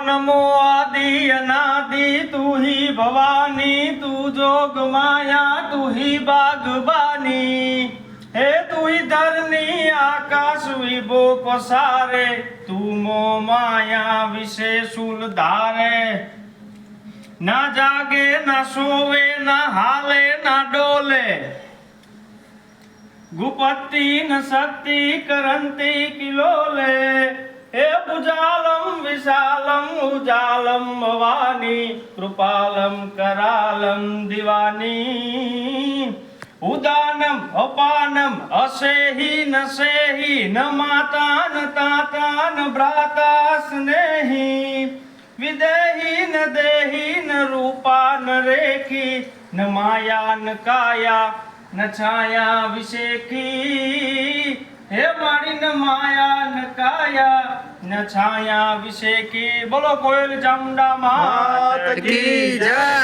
नमो आदि अनादि तू ही भवानी तू जोग माया तू ही बागबानी हे तू ही धरनी आकाश विभो पसारे तू मोह माया विषे शूल धारे ना जागे ना सोवे ना हाले ना डोले गुपत्ति न शक्ति करंती किलोले हे भुजालम विशालम उजालम भवानी कृपालम करालम दिवानी उदानम अपानम असेहि न माता न ताता न भ्राता स्नेही विदेही न देही न रूपा न रेखी न माया न काया न छाया विषेखी हे मारी न माया न काया न छाया विषेखी बोलो कोयल चामुंडा मात की जय।